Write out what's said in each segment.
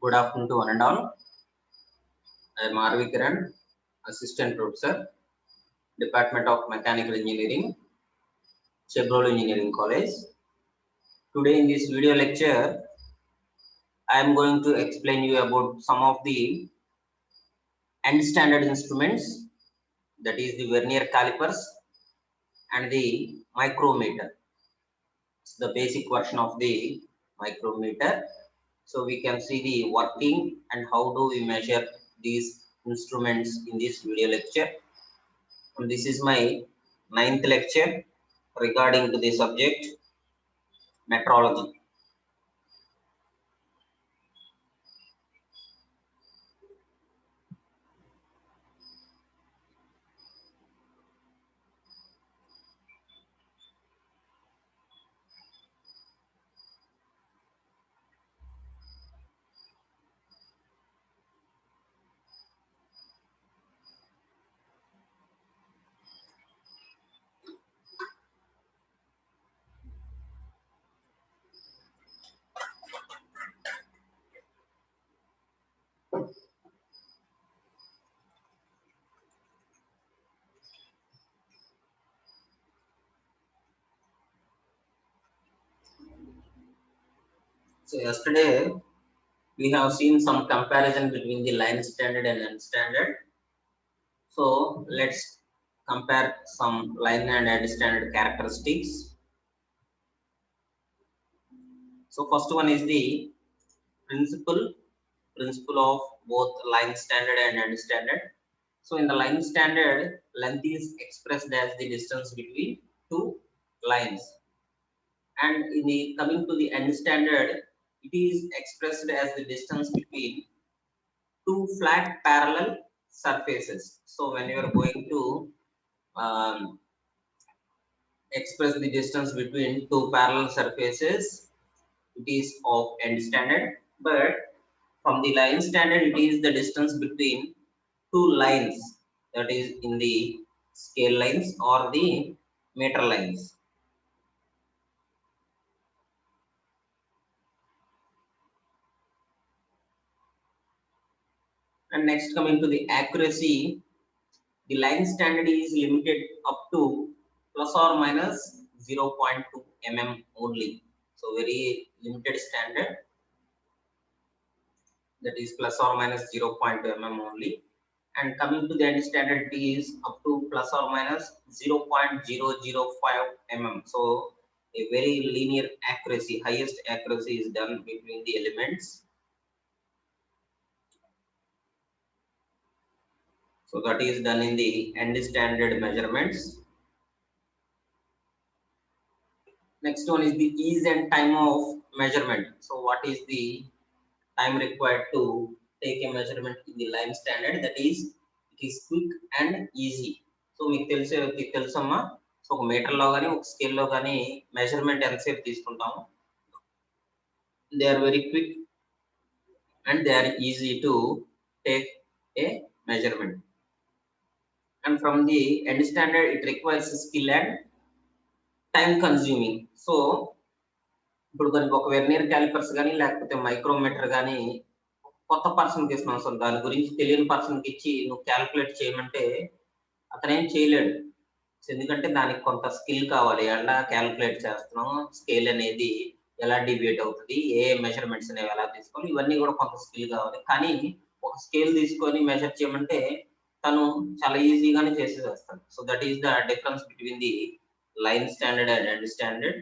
Good afternoon to one and all. I am R.V. Kiran, Assistant Professor, Department of Mechanical Engineering, Chevrolet Engineering College. Today in this video lecture, I am going to explain you about some of the end standard instruments, that is the vernier calipers and the micrometer. It's the basic version of the micrometer. So we can see the working and how do we measure these instruments in this video lecture. And this is my 9th lecture regarding to the subject metrology. So yesterday we have seen some comparison between the line standard and end standard. So let's compare some line and end standard characteristics. So first one is the principle of both line standard and end standard. So in the line standard, length is expressed as the distance between two lines, and in the coming to the end standard, it is expressed as the distance between two flat parallel surfaces. So when you are going to express the distance between two parallel surfaces, it is of end standard, but from the line standard, it is the distance between two lines, that is in the scale lines or the meter lines. And next, coming to the accuracy, the line standard is limited up to plus or minus 0.2 mm only. So very limited standard, that is plus or minus 0.2 mm only. And coming to the end standard, it is up to plus or minus 0.005 mm. So a very linear accuracy, highest accuracy is done between the elements. So that is done in the end standard measurements. Next one is the ease and time of measurement. So what is the time required to take a measurement in the line standard? That is, it is quick and easy. So మీకు తెలుసమ్మా, so ఒక మీటర్లో కానీ ఒక స్కేల్లో కానీ measurement ఎంతసేపు తీసుకుంటాము? They are very quick and they are easy to take a measurement. And from the end standard, it requires skill and time consuming. So ఇప్పుడు దానికి ఒక వెర్నియర్ క్యాలిపర్స్ కానీ లేకపోతే మైక్రోమీటర్ కానీ కొత్త పర్సన్కి ఇస్తున్నాం. అసలు దాని గురించి తెలియని పర్సన్కి ఇచ్చి నువ్వు క్యాలిక్యులేట్ చేయమంటే అతనేం చేయలేడు. ఎందుకంటే దానికి కొంత స్కిల్ కావాలి. ఎలా క్యాలిక్యులేట్ చేస్తున్నాం, స్కేల్ అనేది ఎలా డివియేట్ అవుతుంది, ఏ మెజర్మెంట్స్ అనేవి ఎలా తీసుకోవాలి, ఇవన్నీ కూడా కొంత స్కిల్ కావాలి. కానీ ఒక స్కేల్ తీసుకొని మెజర్ చేయమంటే తను చాలా ఈజీగానే చేసేస్తాడు. So that is the difference between the line standard and end standard.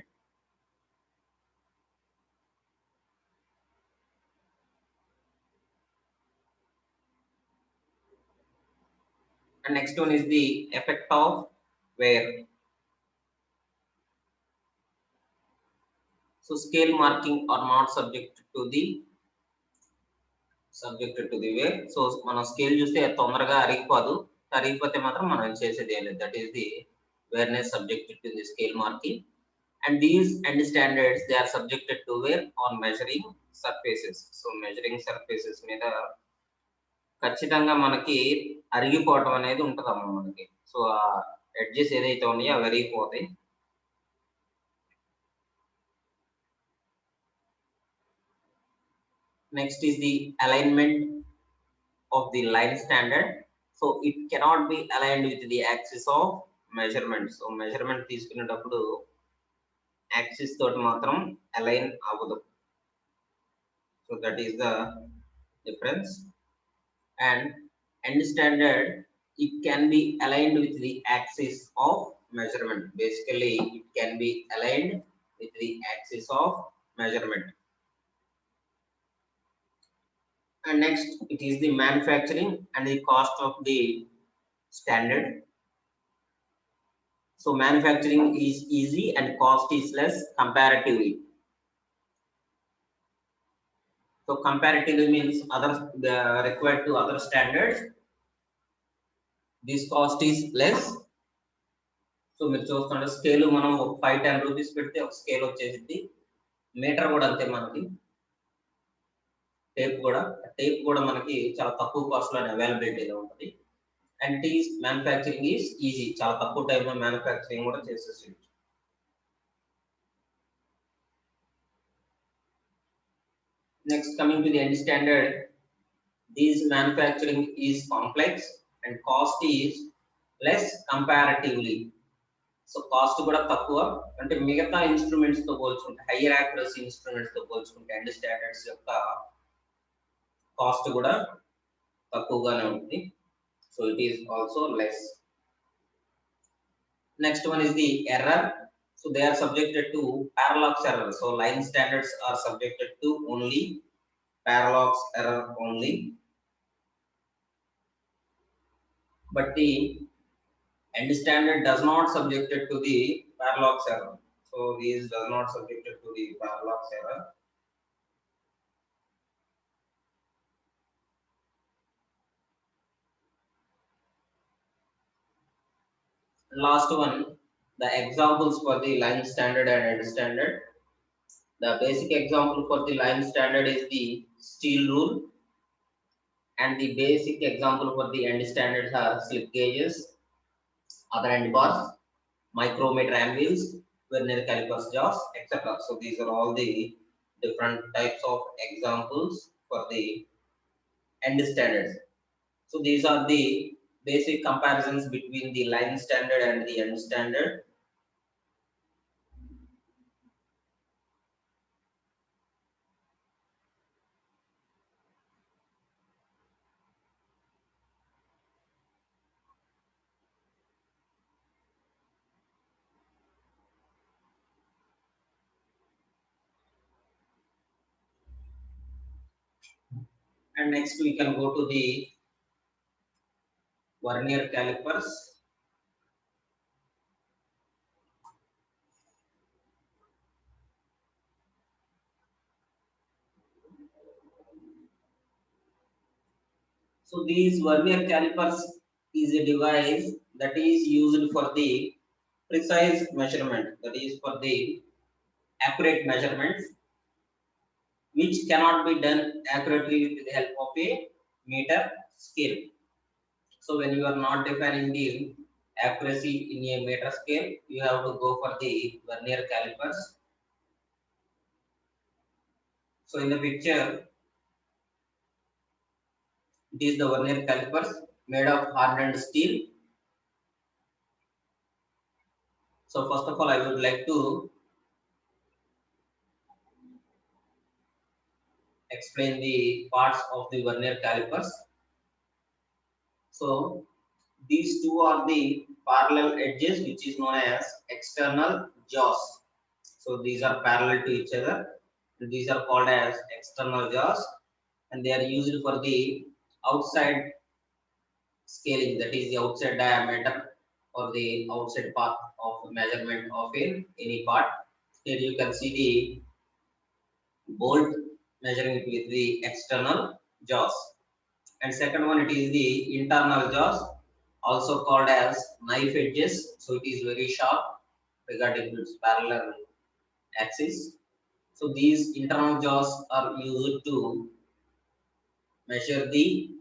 And next one is the effect of wear. So scale marking are not subject to the wear. So మనం scale చూస్తే తొందరగా అరిగిపోదు, అరిగిపోతే మాత్రం మనం చేసేది ఏం లేదు. That is the wearness subjected to the scale marking. And these end standards, they are subjected to wear on measuring surfaces. So measuring surfaces మీద ఖచ్చితంగా మనకి అరిగిపోవటం అనేది ఉంటుందమ్మా మనకి. సో ఆ ఎడ్జెస్ ఏదైతే ఉన్నాయో అవి అరిగిపోతాయి. Next is the alignment of the line standard. So it cannot be aligned with the axis of measurement. So measurement తీసుకునేటప్పుడు axis తోటి మాత్రం align అవ్వదు. So that is the difference. And end standard, it can be aligned with the axis of measurement. Basically it can be aligned with the axis of measurement. And next it is the manufacturing and the cost of the standard. So manufacturing is easy and cost is less comparatively. So comparatively means other required to other standards, this cost is less. So మీరు చూస్తుంటే scale మనం 5-10 rupees పెడితే ఒక scale వచ్చేసింది. Metre కూడా అంతే, మనకి tape కూడా మనకి చాలా తక్కువ కాస్ట్ లో అవైలబిలిటీలో ఉంటుంది. And these manufacturing is easy, చాలా తక్కువ టైంలో మ్యానుఫ్యాక్చరింగ్ కూడా చేసేసి. Next, coming to the end standard, this manufacturing is complex and cost is less comparatively. So cost కూడా తక్కువ, అంటే మిగతా ఇన్స్ట్రుమెంట్స్ తో పోల్చుకుంటే, హైయర్ యాక్యురసీ ఇన్స్ట్రుమెంట్స్ తో పోల్చుకుంటే ఎండ్ స్టాండర్డ్స్ యొక్క కాస్ట్ కూడా తక్కువగానే ఉంటుంది. So it is also less. Next one is the error. So they are subjected to parallax error. So line standards are subjected to only parallax error only, but the end standard does not subjected to the parallax error. So these does not subjected to the parallax error. Last one, the examples for the line standard and end standard. The basic example for the line standard is the steel rule, and the basic example for the end standards are slip gauges, other end bars, micrometer anvils, vernier calipers jaws, etc. So these are all the different types of examples for the end standards. So these are the basic comparisons between the line standard and the end standard. And next we can go to the vernier calipers. So these vernier calipers is a device that is used for the precise measurement, that is for the accurate measurements, which cannot be done accurately with the help of a meter scale. So when you are not defining the accuracy in a meter scale, you have to go for the vernier calipers. So in the picture, it is the vernier calipers made of hardened steel. So first of all, I would like to explain the parts of the vernier calipers. So these two are the parallel edges, which is known as external jaws. So these are parallel to each other. These are called as external jaws, and they are used for the outside scaling, that is the outside diameter or the outside path of measurement of any part. Here you can see the bolt measuring it with the external jaws. And second one, it is the internal jaws, also called as knife edges. So it is very sharp regarding its parallel axis. So these internal jaws are used to measure the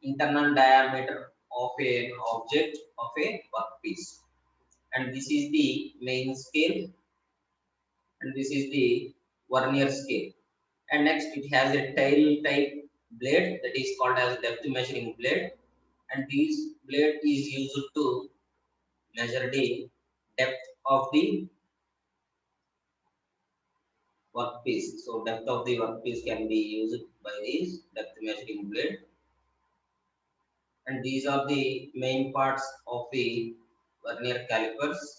internal diameter of an object of a workpiece. And this is the main scale, and this is the vernier scale. And next it has a tail type blade that is called as depth measuring blade, and this blade is used to measure the depth of the workpiece. So depth of the workpiece can be used by this depth measuring blade, and these are the main parts of the vernier calipers.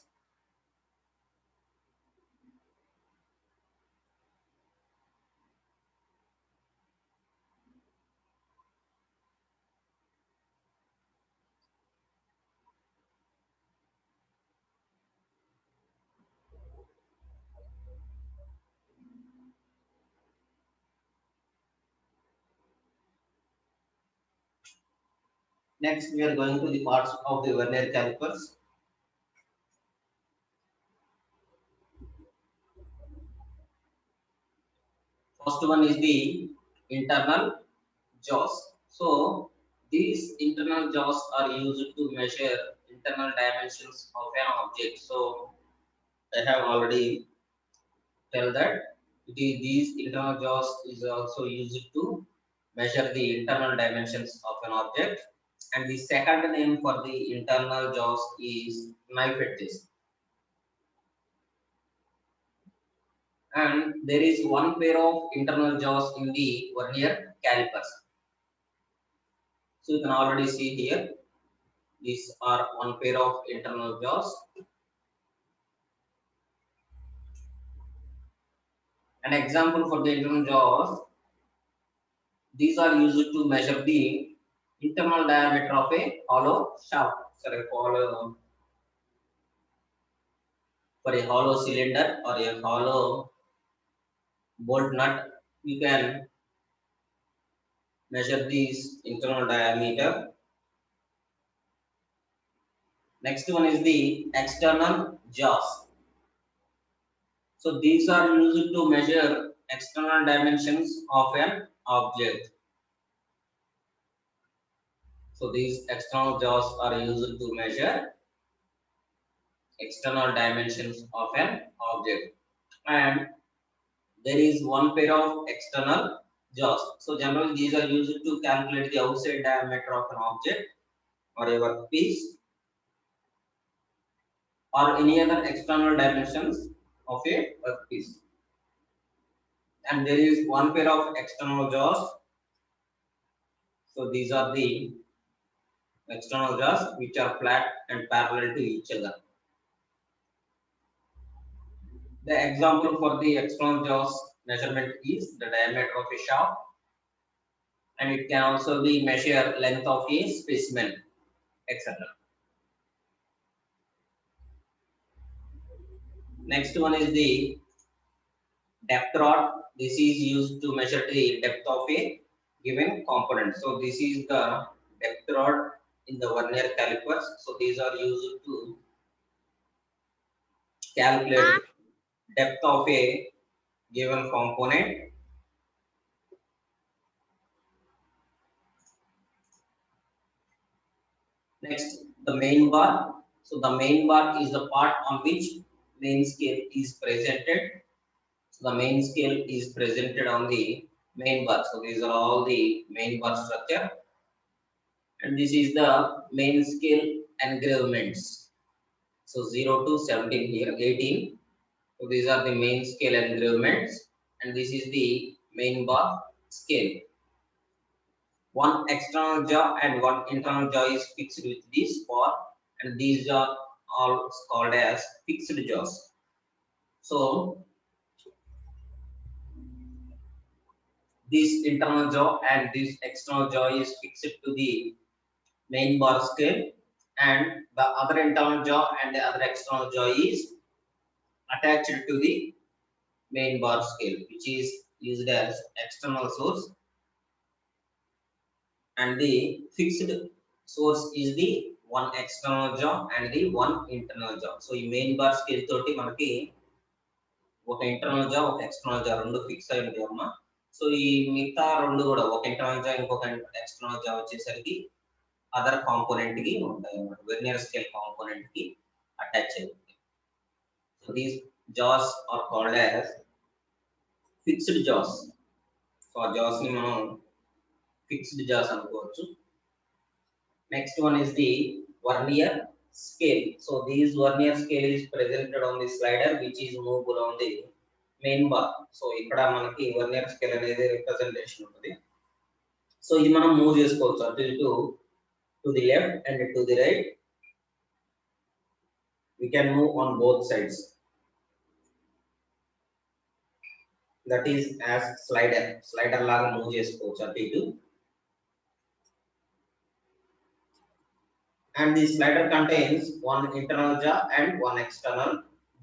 Next we are going to the parts of the vernier calipers. First one is the internal jaws. So these internal jaws are used to measure internal dimensions of an object. So I have already tell that these internal jaws is also used to measure the internal dimensions of an object. And the second name for the internal jaws is knife edges. And there is one pair of internal jaws in the vernier calipers. So you can already see here, these are one pair of internal jaws. An example for the internal jaws, these are used to measure the internal diameter of a hollow shaft. Sorry, for a hollow cylinder or a hollow bolt nut, you can measure this internal diameter. Next one is the external jaws. So these are used to measure external dimensions of an object. So these external jaws are used to measure external dimensions of an object. And there is one pair of external jaws. So generally these are used to calculate the outside diameter of an object or a workpiece or any other external dimensions of a workpiece. And there is one pair of external jaws. So these are the external jaws which are flat and parallel to each other. The example for the external jaws measurement is the diameter of a shaft, and it can also be measure length of a specimen, etc. Next one is the depth rod. This is used to measure the depth of a given component. So this is the depth rod in the vernier calipers. So these are used to calculate depth of a given component. Next, the main bar. So the main bar is the part on which main scale is presented. So the main scale is presented on the main bar. So these are all the main bar structure. And this is the main scale engravements. So 0 to 17 here, 18. So these are the main scale engravements, and this is the main bar scale. One external jaw and one internal jaw is fixed with this bar, and these are all called as fixed jaws. So this internal jaw and this external jaw is fixed to the main bar scale, and the other internal jaw and the other external jaw is attached to the main bar scale, which is used as external source, and the fixed source is the one external jaw and the one internal jaw. So ఈ main bar scale తోటి మనకి ఒక internal జా ఒక external జా రెండు fix అయి ఉంటాయి అమ్మా. సో ఈ మిగతా రెండు కూడా ఒక ఇంటర్నల్ జా ఇంకొక ఎక్స్టర్నల్ జా వచ్చేసరికి అదర్ కాంపోనెంట్ కి ఉంటాయి అన్నమాట, వెర్నియర్ స్కేల్ కాంపోనెంట్ కి అటాచ్ అయి ఉంటాయి. So these jaws are called as fixed jaws. So ఆ జాస్ ని మనం ఫిక్స్డ్ జాస్ అనుకోవచ్చు. Next one is the vernier scale. So this vernier scale is presented on the slider which is movable on the main bar. So ఇక్కడ మనకి vernier scale అనేది representation ఉంటుంది. So ఇది మనం మూవ్ చేసుకోవచ్చు అటు ఇటు, to the left and to the right. We can move on both sides. That is as slider లాగా మూవ్ చేసుకోవచ్చు అటు ఇటు. And the slider contains one internal jaw and one external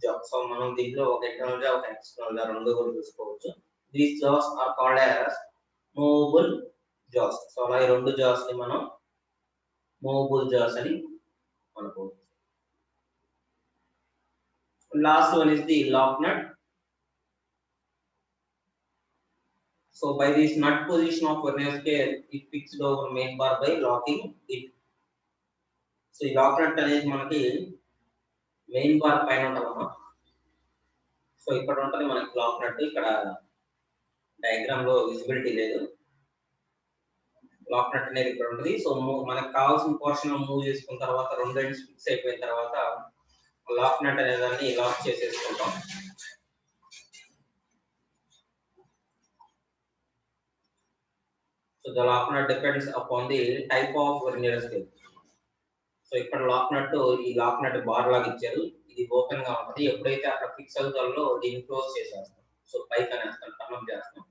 jaw. So మనం దీంట్లో ఒక internal jaw ఒక external jaw రెండు కూడా చూసుకోవచ్చు. These jaws are called as movable jaws. So అలా ఈ రెండు jaws ని మనం movable jaws అని అనుకోవచ్చు. Last one is the lock nut. So by this nut position of vernier scale is fixed over main bar by locking it. So ఈ lock nut అనేది మనకి మెయిన్ బార్ పైన ఉంటుందమ్మా. సో ఇక్కడ ఉంటుంది మనకి లాక్ నట్. ఇక్కడ డయాగ్రామ్ లో విజిబిలిటీ లేదు. లాక్ నట్ అనేది ఇక్కడ ఉంటుంది. సో మనకు కావాల్సిన పోర్షన్ మూవ్ చేసుకున్న తర్వాత రెండు ఎండ్స్ ఫిక్స్ అయిపోయిన తర్వాత లాక్ నట్ అనే దాన్ని లాక్ చేసేసుకుంటాం. So the lock nut depends upon the type of vernier scale. So ఇక్కడ లాక్ నట్, ఈ లాక్ నట్ బార్ లాగా ఇచ్చారు. ఇది ఓపెన్ గా ఉంటుంది. ఎప్పుడైతే అక్కడ ఫిక్స్ అవుతారో దీన్ని క్లోజ్ చేసేస్తాం. సో పైకి అనేస్తాం, టర్న్ అప్ చేస్తాం.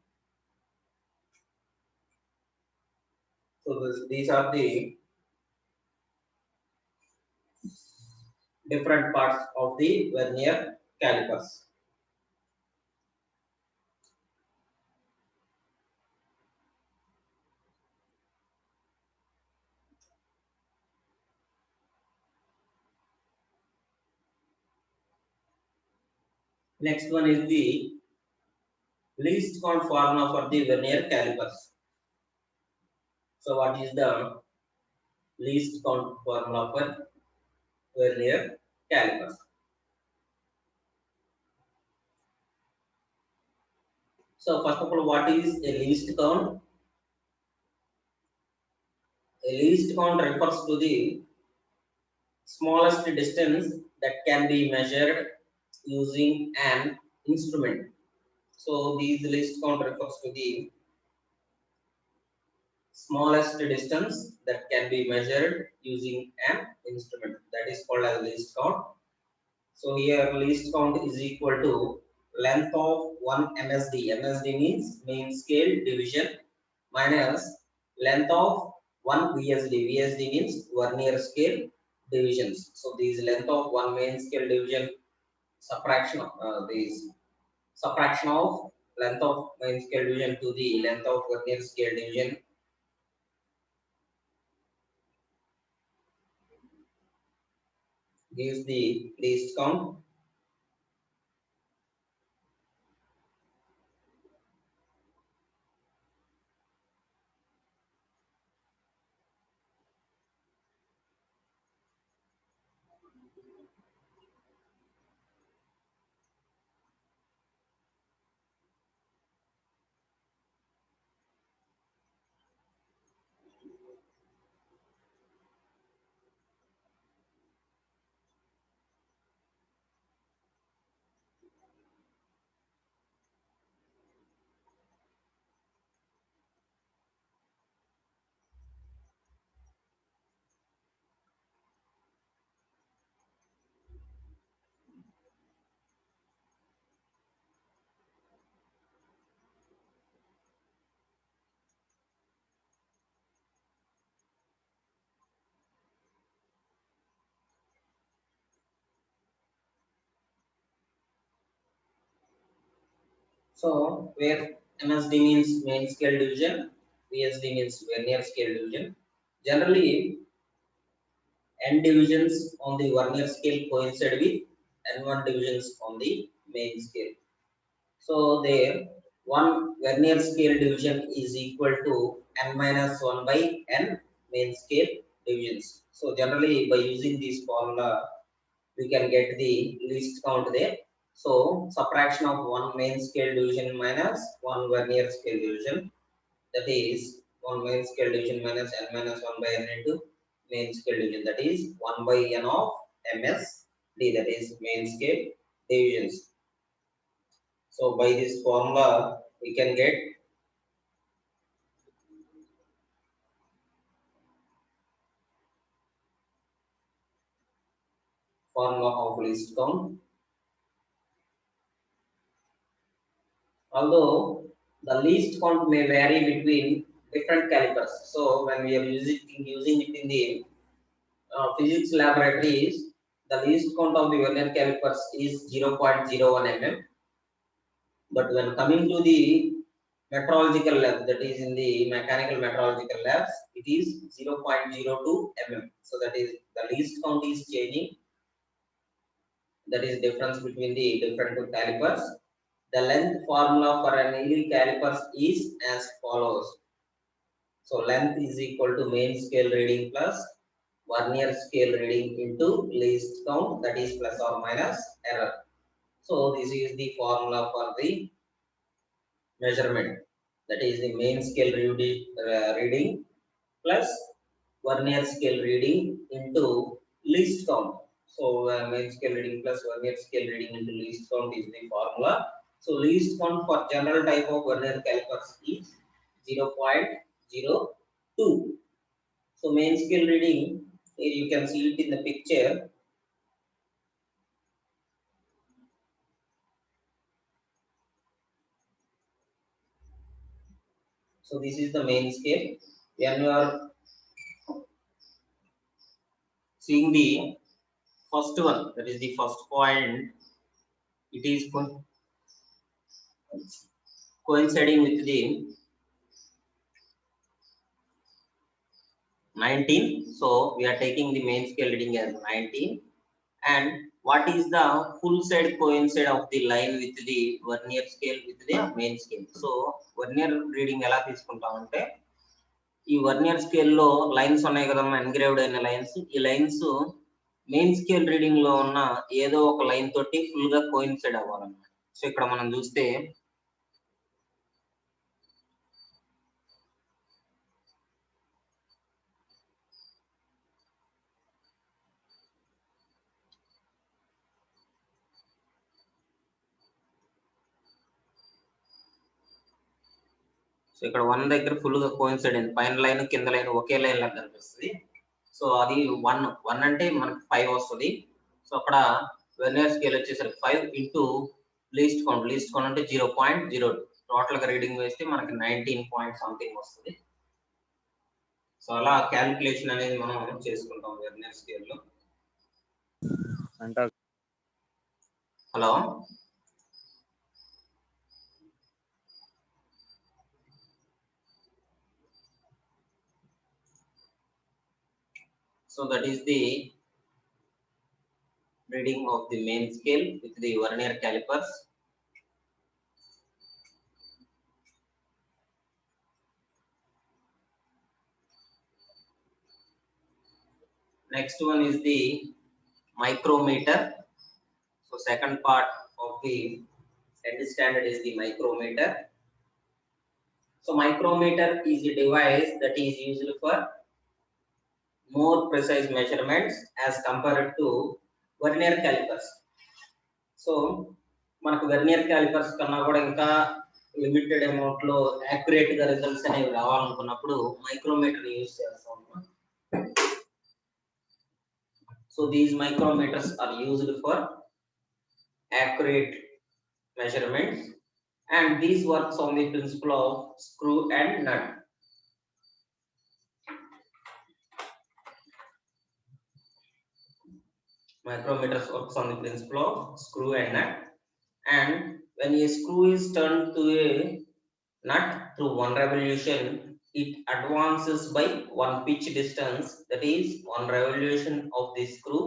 So these are the different parts of the vernier calipers. Next one is the least count formula for the vernier calipers. So what is the least count formula for vernier calipers? So first of all, what is a least count? A least count refers to the smallest distance that can be measured using an instrument. So these least count refers to the smallest distance that can be measured using an instrument. That is called as least count. So here least count is equal to length of 1 MSD. MSD means main scale division minus length of 1 VSD. VSD means vernier scale divisions. So these length of 1 main scale division subtraction of length of main scale division to the length of vernier scale division gives the least count. So where MSD means main scale division, VSD means vernier scale division. Generally, N divisions on the vernier scale coincide with N1 divisions on the main scale. So there, one vernier scale division is equal to N minus 1 by N main scale divisions. So generally, by using this formula, we can get the least count there. So subtraction of one main scale division minus one vernier scale division, that is one main scale division minus n minus 1 by n into main scale division, that is 1 by n of ms d, that is main scale divisions. So by this formula we can get formula of least count. Although the least count may vary between different calipers, so when we are using it in the physics laboratories, the least count of the vernier calipers is 0.01 mm, but when coming to the metrological lab, that is in the mechanical metrological labs, it is 0.02 mm. So that is the least count is changing, that is difference between the different two calipers. The length formula for an needle calipers is as follows. So length is equal to main scale reading plus vernier scale reading into least count, that is plus or minus error. So this is the formula for the measurement, that is the main scale reading plus vernier scale reading into least count. So main scale reading plus vernier scale reading into least count is the formula. So least count for general type of vernier calipers is 0.02. So main scale reading, here you can see it in the picture. So this is the main scale. When you are seeing the first one, that is the first point, it is coinciding with the 19. So we are taking the main scale reading as 19. And what is the full side coincide of the line with the vernier scale with the main scale? So vernier reading ఎలా తీసుకుంటామంటే, ఈ వర్నియర్ scale లో lines ఉన్నాయి కదా, engraved అయిన lines, ఈ lines main scale reading లో ఉన్న ఏదో ఒక లైన్ తోటి ఫుల్ గా కోయిన్సైడ్ అవ్వాలన్నమాట. సో ఇక్కడ మనం చూస్తే సో ఇక్కడ 1 దగ్గర ఫుల్ గా కోయిన్సైడ్ అయింది, పైన లైన్ కింద లైన్ ఒకే లైన్ లాగా కనిపిస్తుంది. సో అది 1 అంటే మనకి 5 వస్తుంది. సో అక్కడ వెర్నియర్ స్కేల్ వచ్చేసరికి 5 ఇంటూ లీస్ట్ కౌంట్ అంటే 0.02, టోటల్ గా రీడింగ్ వేస్తే మనకి 19 పాయింట్ సంథింగ్ వస్తుంది. సో అలా క్యాలిక్యులేషన్ అనేది మనం చేసుకుంటాం వెర్నియర్ స్కేల్ లో. Hello, so that is the reading of the main scale with the vernier calipers. Next one is the micrometer. So second part of the 10th standard is the micrometer. So micrometer is a device that is used for more precise measurements as compared to vernier calipers. So మనకు vernier calipers కన్నా కూడా ఇంకా limited amount లో యాక్యురేట్ గా results అనేవి రావాలనుకున్నప్పుడు micrometer use చేస్తాం. So these micrometers are used for accurate measurements, and these works on the principle of screw and nut. Micrometers works on the principle of screw and nut, and when a screw is turned to a nut through one revolution, it advances by one pitch distance, that is one revolution of the screw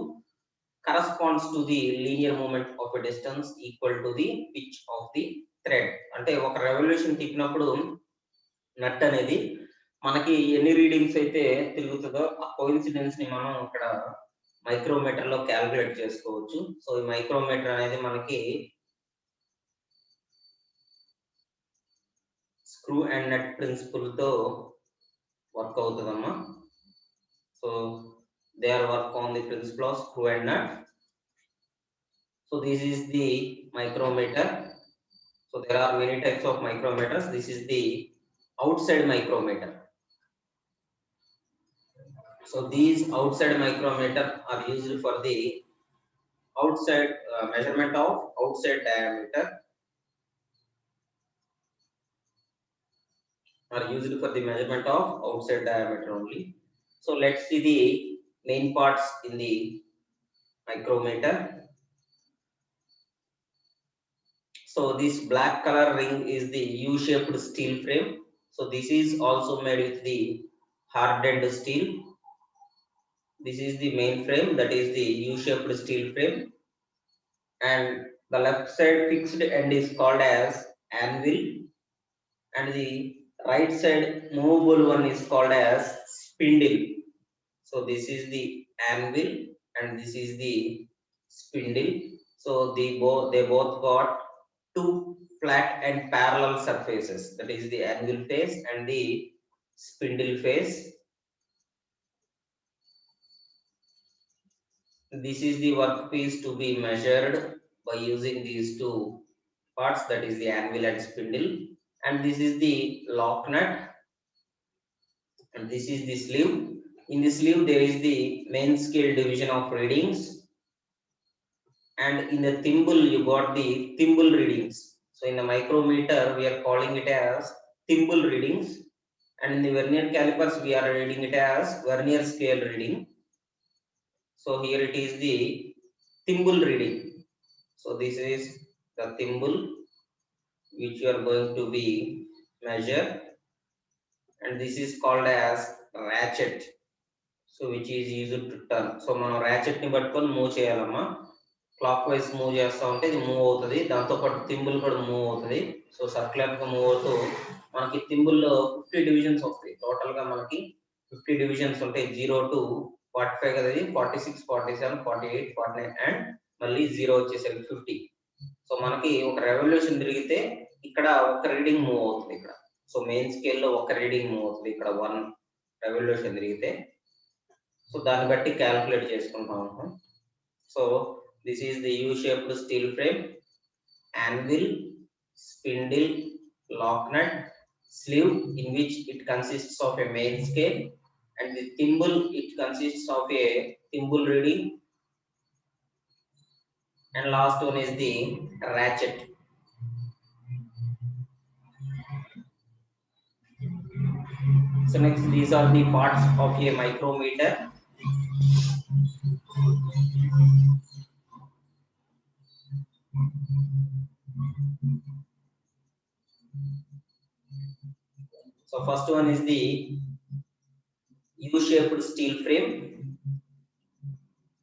corresponds to the linear moment of a distance equal to the pitch of the thread. అంటే ఒక revolution తిప్పినప్పుడు నట్ అనేది మనకి ఎన్ని readings అయితే తిరుగుతుందో ఆ coincidence ని మనం ఇక్కడ మైక్రోమీటర్ లో క్యాలిక్యులేట్ చేసుకోవచ్చు. సో ఈ మైక్రోమీటర్ అనేది మనకి screw and nut principle తో వర్క్ అవుతుందమ్మా. So they are work on the principle of screw and nut. So this is the micrometer. So there are many types of micrometers. This is the outside micrometer. So these outside micrometer are used for the outside measurement of outside diameter, are used for the measurement of outside diameter only. So let's see the main parts in the micrometer. So this black color ring is the U-shaped steel frame. So this is also made with the hardened steel. This is the main frame, that is the U-shaped steel frame, and the left side fixed end is called as anvil, and the right side movable one is called as spindle. So this is the anvil and this is the spindle. So they both got two flat and parallel surfaces, that is the anvil face and the spindle face. This is the workpiece to be measured by using these two parts, that is the anvil and spindle, and this is the lock nut, and this is the sleeve. In the sleeve there is the main scale division of readings, and in the thimble you got the thimble readings. So in the micrometer we are calling it as thimble readings, and in the vernier calipers we are reading it as vernier scale reading. So here it is the thimble reading. So this is the thimble which you are going to be measure, and this is called as ratchet, so which is used to turn. So మనం ratchet ని పట్టుకొని move చేయాలమ్మా. Clock wise move చేస్తూ ఉంటే ఇది move అవుతుంది, దాంతో పాటు థింబుల్ కూడా మూవ్ అవుతుంది. సో సర్క్యులర్ గా మూవ్ అవుతూ మనకి థింబుల్లో 50 డివిజన్స్ వస్తాయి. టోటల్ గా మనకి 50 డివిజన్స్ ఉంటాయి, 0 to 45 కదా, 46, 47, 48, 49 అండ్ మళ్ళీ 0 వచ్చేసరికి 50. సో మనకి ఒక రెవల్యూషన్ తిరిగితే ఇక్కడ ఒక రీడింగ్ మూవ్ అవుతుంది ఇక్కడ. సో మెయిన్ స్కేల్లో ఒక రీడింగ్ మూవ్ అవుతుంది ఇక్కడ 1 రెవల్యూషన్ తిరిగితే. సో దాన్ని బట్టి క్యాల్కులేట్ చేసుకుంటా ఉంటాం. So this is the U-shaped steel frame, anvil, spindle, lock nut, sleeve in which it consists of a main scale, and the thimble it consists of a thimble reading, and last one is the ratchet. So next, these are the parts of a micrometer. So first one is the U-shaped steel frame.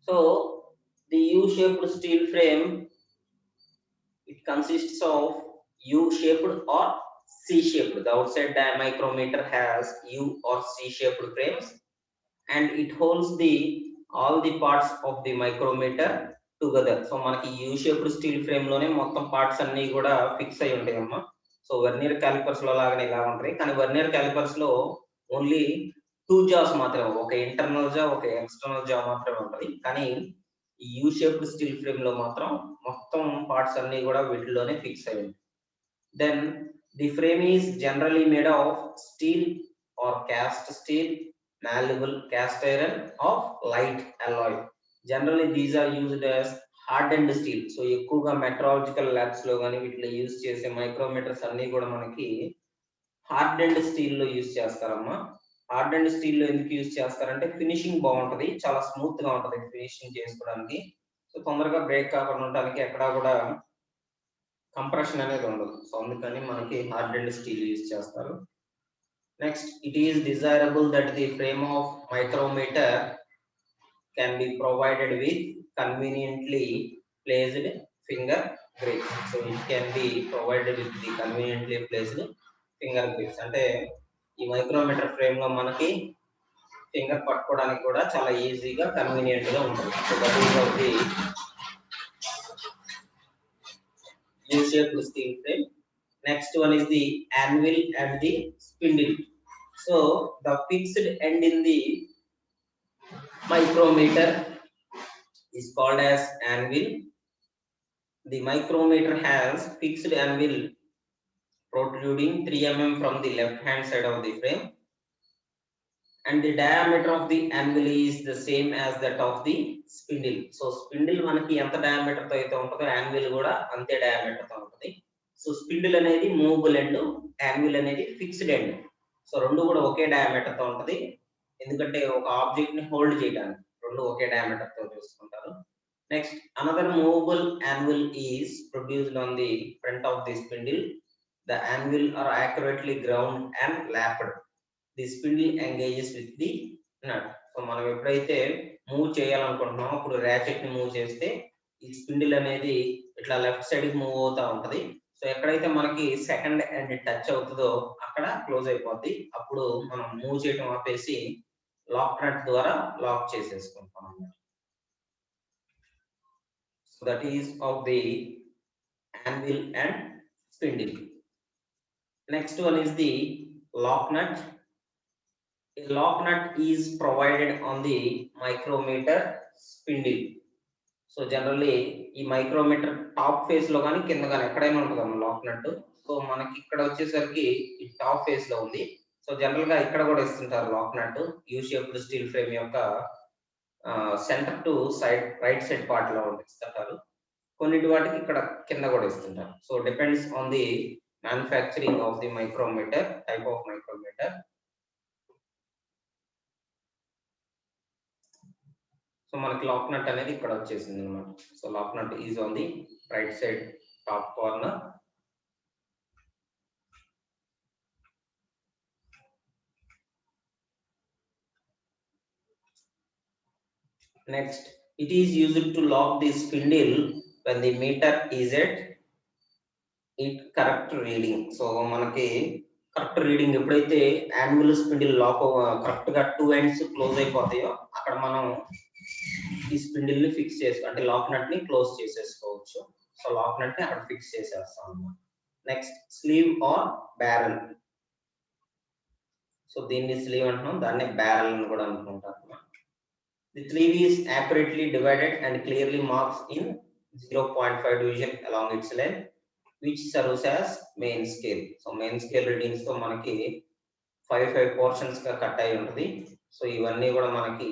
So the U-shaped steel frame, it consists of U-shaped or C-shaped. The outside micrometer has U or C-shaped frames, and it holds all the parts of the micrometer together. So మనకి U-shaped steel frame లోనే మొత్తం parts అన్ని కూడా fix అయి ఉంటాయి అమ్మా. So vernier callipers లో లాగానే ఇలా ఉంటాయి, కానీ వెర్నియర్ క్యాలిపర్స్ లో ఓన్లీ 2 జాస్ మాత్రమే, ఒక ఇంటర్నల్ జా ఒక ఎక్స్టర్నల్ జా మాత్రమే ఉంటుంది. కానీ ఈ U-shaped steel frame లో మాత్రం మొత్తం పార్ట్స్ అన్ని కూడా వీటిలోనే ఫిక్స్ అయి ఉంటాయి. Then the frame is generally made of steel or cast steel, malleable cast iron of light alloy. Generally these are used as hardened steel. So ఎక్కువగా మెట్రాలజికల్ ల్యాబ్స్ లో కానీ వీటిలో యూజ్ చేసే మైక్రోమీటర్స్ అన్ని కూడా మనకి హార్డెండ్ స్టీల్ లో use చేస్తారమ్మా. హార్డెండ్ స్టీల్ లో ఎందుకు యూజ్ చేస్తారంటే ఫినిషింగ్ బాగుంటది, చాలా స్మూత్ గా ఉంటది ఫినిషింగ్ చేసుకోవడానికి. సో తొందరగా బ్రేక్ కాకుండా ఉండడానికి ఎక్కడా కూడా కంప్రెషన్ అనేది ఉండదు. సో అందుకని మనకి హార్డెండ్ స్టీల్ యూజ్ చేస్తారు. Next, it is desirable that the frame of micrometer can be provided with conveniently placed finger grips. So it can be provided with the conveniently placed finger grips. అంటే ఈ micrometer frame లో మనకి finger పట్టుకోవడానికి కూడా చాలా ఈజీగా convenient గా ఉంటుంది. So that is of the U-shaped steel frame. Next one is the anvil and the spindle. So the fixed end in the micrometer is called as anvil. The micrometer has fixed anvil protruding 3 mm from the left hand side of the frame, and the diameter of the anvil is the same as that of the spindle. So spindle మనకి ఎంత diameter తో అయితే ఉంటుందో anvil కూడా అంతే diameter తో ఉంటుంది. So spindle అనేది మూవబుల్ ఎండ్, anvil అనేది ఫిక్స్డ్ ఎండ్. సో రెండు కూడా ఒకే diameter తో ఉంటుంది, ఎందుకంటే ఒక ఆబ్జెక్ట్ ని హోల్డ్ చేయడానికి రెండు ఒకే diameter తో చూసుకుంటారు. Next, another movable anvil is produced on the front of the spindle. The anvil are accurately ground and lapped. The spindle engages with the nut. So మనం ఎప్పుడైతే మూవ్ చేయాలనుకుంటున్నామో అప్పుడు ర్యాచెట్ ని move చేస్తే ఈ స్పిండిల్ అనేది ఇట్లా లెఫ్ట్ సైడ్ కి move అవుతా ఉంటది. సో ఎక్కడైతే మనకి సెకండ్ ఎండ్ టచ్ అవుతుందో అక్కడ క్లోజ్ అయిపోద్ది. అప్పుడు మనం మూవ్ చేయడం ఆపేసి లాక్ నట్ ద్వారా లాక్ చేసేసుకుంటాం అన్నమాట. So that is of the anvil and spindle. Next one is the lock nut. A lock nut is provided on the micrometer spindle. So generally ఈ మైక్రోమీటర్ టాప్ ఫేస్ లో కానీ కింద కానీ ఎక్కడైనా ఉంటుంది లాక్ నట్. So మనకి ఇక్కడ వచ్చేసరికి ఈ టాప్ ఫేస్ లో ఉంది. సో జనరల్ గా ఇక్కడ కూడా ఇస్తుంటారు lock nut. U shaped steel frame యొక్క centre to side right side part లో ఇస్తుంటారు. కొన్నిటి వాటికి ఇక్కడ కింద కూడా ఇస్తుంటారు. So depends on the manufacturing of the micrometer, type of micrometer. So మనకి లాక్ నట్ అనేది ఇక్కడ వచ్చేసింది అనమాట. So lock nut is on the right side top corner. Next, it is used to lock the spindle when the meter is at it correct reading. So మనకి correct reading ఎప్పుడైతే annual spindle lock correct గా 2 ends close అయిపోతాయో అక్కడ మనం ఈ spindle ని fix చేసి అంటే lock నట్ ని క్లోజ్ చేసేసుకోవచ్చు. సో లాక్ నట్ ని అక్కడ ఫిక్స్ చేసేస్తాం అన్నమాట. Next, slew are barrel. So దీన్ని స్లీవ్ అంటున్నాం, దాన్ని బ్యారల్ అని కూడా అనుకుంటారు. The sleeve is accurately divided and clearly marks in 0.5 division along its length, which serves as main scale. So main scale readings తో మనకి 5 portions గా కట్ అయి ఉంటుంది. సో ఇవన్నీ కూడా మనకి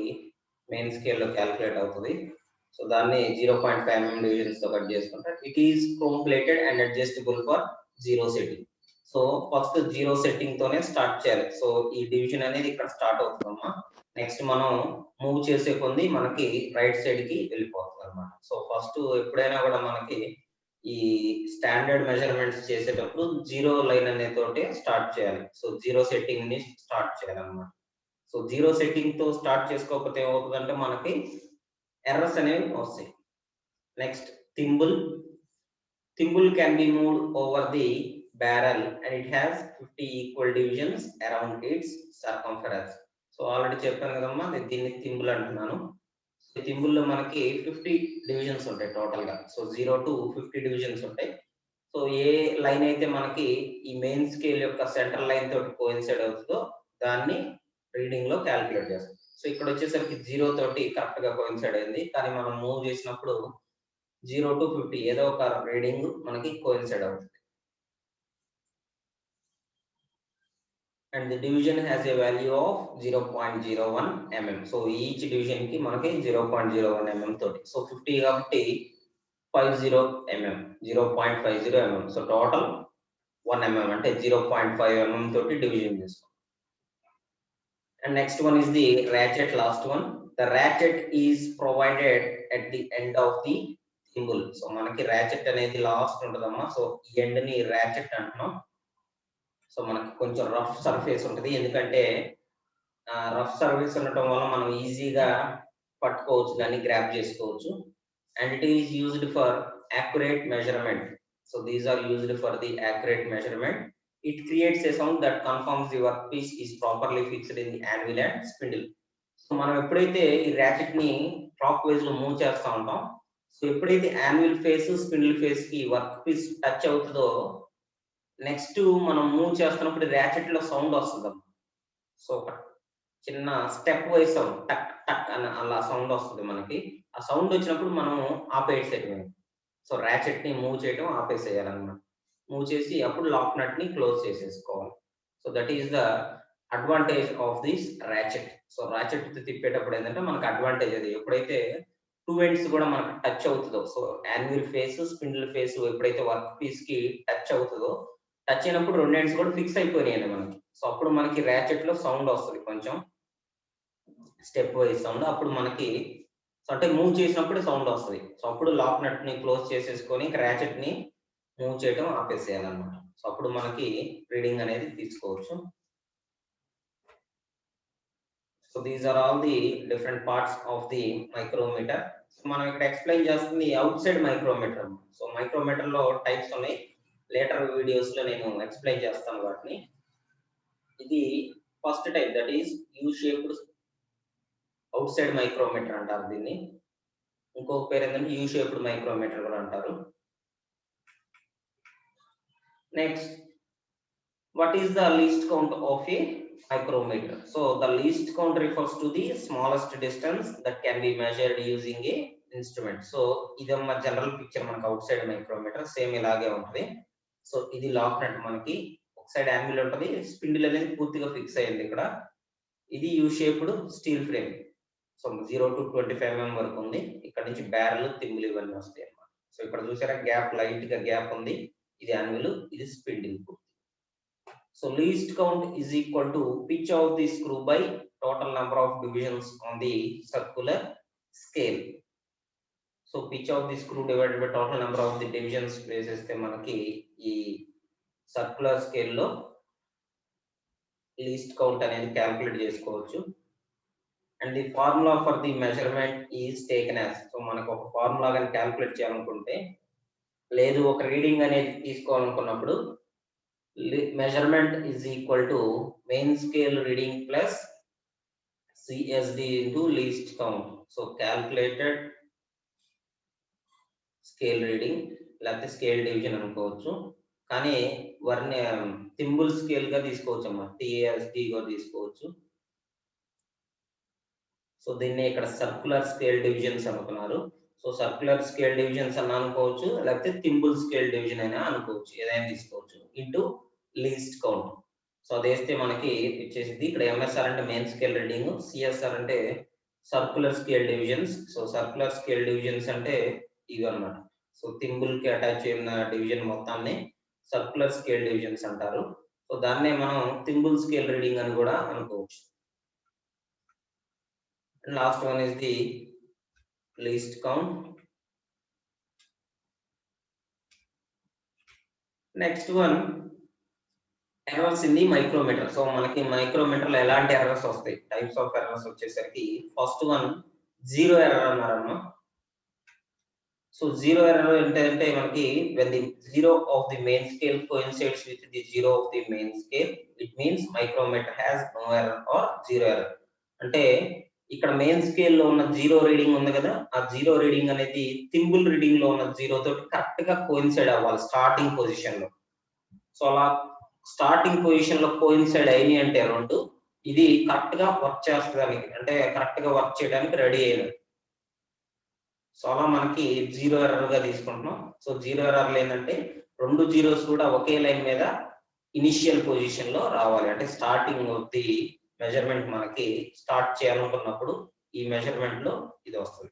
మెయిన్ స్కేల్ లో క్యాలిక్యులేట్ అవుతుంది. సో దాన్ని 0.5 mm డివిజన్స్ తో కట్ చేసుకుంటారు. It is chrome plated and adjustable for zero setting. So first zero setting తోనే స్టార్ట్ చేయాలి. సో ఈ డివిజన్ అనేది ఇక్కడ స్టార్ట్ అవుతుందమ్మా. నెక్స్ట్ మనం మూవ్ చేసే కొద్ది మనకి రైట్ సైడ్ కి వెళ్ళిపోతుంది అనమాట. సో ఫస్ట్ ఎప్పుడైనా కూడా మనకి ఈ స్టాండర్డ్ మెజర్మెంట్స్ చేసేటప్పుడు జీరో లైన్ అనే తోటి స్టార్ట్ చేయాలి. సో జీరో సెట్టింగ్ ని స్టార్ట్ చేయాలన్నమాట. సో జీరో సెట్టింగ్ తో స్టార్ట్ చేసుకోకపోతే ఏమవుతుందంటే మనకి ఎర్రర్స్ అనేవి వస్తాయి. Next, thimble. Thimble can be moved over the barrel and it has 50 equal divisions around its circumference. So already చెప్పాను కదమ్మా, దీన్ని థింబుల్ అంటున్నాను. థింబుల్ లో మనకి 50 డివిజన్స్ ఉంటాయి టోటల్ గా. సో 0 to 50 డివిజన్స్ ఉంటాయి. సో ఏ లైన్ అయితే మనకి ఈ మెయిన్ స్కేల్ యొక్క సెంటర్ లైన్ తోటి కోయిన్సైడ్ అవుతుందో దాన్ని రీడింగ్ లో క్యాలిక్యులేట్ చేస్తాం. సో ఇక్కడ వచ్చేసరికి 0 తోటి కరెక్ట్ గా కోయిన్సైడ్ అయింది, కానీ మనం మూవ్ చేసినప్పుడు 0 to 50 ఏదో ఒక రీడింగ్ మనకి కోయిన్సైడ్ అవుతుంది. And the division has a value of 0.01 mm. So each division ki manaki 0.01 mm toti. So 50 kabatti 50 mm, 0.50 mm. So total 1 mm ante 0.5 mm toti division chesuko. And next one is the ratchet, last one. The ratchet is provided at the end of the thimble. So manaki ratchet anedi last untadamma. So ee end ni ratchet antunam. So మనకి కొంచెం rough surface ఉంటుంది, ఎందుకంటే rough surface ఉండటం వల్ల మనం ఈజీగా పట్టుకోవచ్చు, దాన్ని గ్రాబ్ చేసుకోవచ్చు. And it is used for accurate measurement. So these are used for the accurate measurement. It creates a sound that confirms the work piece is properly fixed in the anvil and spindle. So మనం ఎప్పుడైతే ఈ racket ని clock wise లో move చేస్తూ ఉంటాం, so ఎప్పుడైతే anvil face spindle face కి work piece touch అవుతుందో నెక్స్ట్ మనం మూవ్ చేస్తున్నప్పుడు ర్యాచెట్ లో సౌండ్ వస్తుంది. సో ఒక చిన్న స్టెప్ వైజ్ సౌండ్ టక్ టక్ అని అలా సౌండ్ వస్తుంది మనకి. ఆ సౌండ్ వచ్చినప్పుడు మనం ఆపేసేయటమే. సో ర్యాచెట్ ని మూవ్ చేయడం ఆపేసేయాలన్నమాట. మూవ్ చేసి అప్పుడు లాక్ నట్ ని క్లోజ్ చేసేసుకోవాలి. So that is the advantage of this ratchet. So ratchet తిప్పేటప్పుడు ఏంటంటే మనకు అడ్వాంటేజ్ అది ఎప్పుడైతే టూ ఎండ్స్ కూడా మనకు టచ్ అవుతుందో, so anvil face spindle face ఎప్పుడైతే వర్క్ పీస్ కి టచ్ అవుతుందో, టచ్ అయినప్పుడు రెండు ఎండ్స్ కూడా ఫిక్స్ అయిపోయినాయి మనకి. సో అప్పుడు మనకి ర్యాచెట్ లో సౌండ్ వస్తుంది కొంచెం స్టెప్ వైజ్ సౌండ్. అప్పుడు మనకి సో అంటే మూవ్ చేసినప్పుడు సౌండ్ వస్తుంది. సో అప్పుడు లాక్ నట్ ని క్లోజ్ చేసేసుకొని ర్యాచెట్ ని మూవ్ చేయడం ఆపేసేయాలన్నమాట. సో అప్పుడు మనకి రీడింగ్ అనేది తీసుకోవచ్చు. So these are all the different parts of the micrometer. So మనం ఇక్కడ ఎక్స్ప్లెయిన్ చేస్తుంది outside micrometer. So micrometer లో టైప్స్ ఉన్నాయి, లేటర్ వీడియోస్ లో నేను ఎక్స్ప్లెయిన్ చేస్తాను వాటిని. ఇది first type, that is U shaped outside micrometer అంటారు దీన్ని. ఇంకొక పేరు ఏంటంటే యూ షేప్డ్ మైక్రోమీటర్ కూడా అంటారు. Next, what is the least count of a micrometer? So the least count refers to the smallest distance that can be measured using a instrument. So idamma general picture manaku outside micrometer same ilage untadi. So idi lock nut manaki ఒక side anvil ఉంటది, spindle అనేది పూర్తిగా fix అయ్యింది ఇక్కడ. ఇది you shaped steel frame. So 0 to 25 mm వరకు ఉంది. ఇక్కడ నుంచి బ్యారెల్ తిమ్ములు ఇవన్నీ వస్తాయి అన్నమాట. సో ఇక్కడ చూసారా గ్యాప్, లైట్ గా గ్యాప్ ఉంది. ఇది యాన్విల్, ఇది spindle. So least count is equal to pitch of the screw by total number of divisions on the circular scale. So pitch of the screw divided by total number of the divisions వేసేస్తే మనకి ఈ circular scale లో least count అనేది calculate చేసుకోవచ్చు. And the formula for the measurement is taken as. So మనకు ఒక formula కానీ calculate చేయాలనుకుంటే, లేదు ఒక రీడింగ్ అనేది తీసుకోవాలనుకున్నప్పుడు measurement is equal to main scale reading plus CSD into least count. So calculated scale reading లేకపోతే స్కేల్ డివిజన్ అనుకోవచ్చు, కానీ వర్ని థింబుల్ స్కేల్ గా తీసుకోవచ్చు అమ్మా, TASD గా తీసుకోవచ్చు. సో దీన్ని ఇక్కడ సర్క్యులర్ స్కేల్ డివిజన్స్ అనుకున్నారు. సో సర్క్యులర్ స్కేల్ డివిజన్స్ అని అనుకోవచ్చు, లేకపోతే థింబుల్ స్కేల్ డివిజన్ అయినా అనుకోవచ్చు, ఏదైనా తీసుకోవచ్చు. Into least count. సో అది వేస్తే మనకి వచ్చేసింది. ఇక్కడ ఎంఎస్ఆర్ అంటే మెయిన్ స్కేల్ రీడింగ్, సిఎస్ఆర్ అంటే circular scale divisions. So circular scale divisions అంటే ఇవి అన్నమాట. సో థింబుల్ కి అటాచ్ అయిన డివిజన్ మొత్తాన్ని సర్క్యులర్ స్కేల్ డివిజన్స్ అంటారు. సో దాన్నే మనం థింబుల్ స్కేల్ రీడింగ్ అని కూడా అనుకోవచ్చు. Last one is the least count. Next one, errors in the micrometer. So మనకి మైక్రోమీటర్ లో ఎలాంటి ఎర్రర్స్ వస్తాయి, టైప్స్ ఆఫ్ ఎర్రర్స్ వచ్చేసరికి ఫస్ట్ వన్ జీరో ఎర్రర్ అన్నారమ్మా. సో జీరో ఎర్రర్ ఏంటంటే మనకి when the zero of the main scale coincides with the zero of the main scale, it means micrometer has no error or zero error. అంటే ఇక్కడ main scale లో ఉన్న zero reading ఉంది కదా, ఆ zero reading అనేది థింబుల్ రీడింగ్ లో ఉన్న జీరో తోటి కరెక్ట్ గా కోయిన్సైడ్ అవ్వాలి స్టార్టింగ్ పొజిషన్ లో. సో అలా స్టార్టింగ్ పొజిషన్ లో కోయిన్సైడ్ అయినాయి అంటే రెండు, ఇది కరెక్ట్ గా వర్క్ చేస్తానికి, అంటే కరెక్ట్ గా వర్క్ చేయడానికి రెడీ అయినది. సో అలా మనకి జీరో ఎర్రర్ గా తీసుకుంటున్నాం. సో జీరో ఎర్రర్ ఏంటంటే రెండు జీరోస్ కూడా ఒకే లైన్ మీద ఇనిషియల్ పొజిషన్ లో రావాలి. అంటే స్టార్టింగ్ ఆఫ్ ది మెజర్మెంట్ మనకి స్టార్ట్ చేయాలనుకున్నప్పుడు ఈ మెజర్మెంట్ లో ఇది వస్తుంది.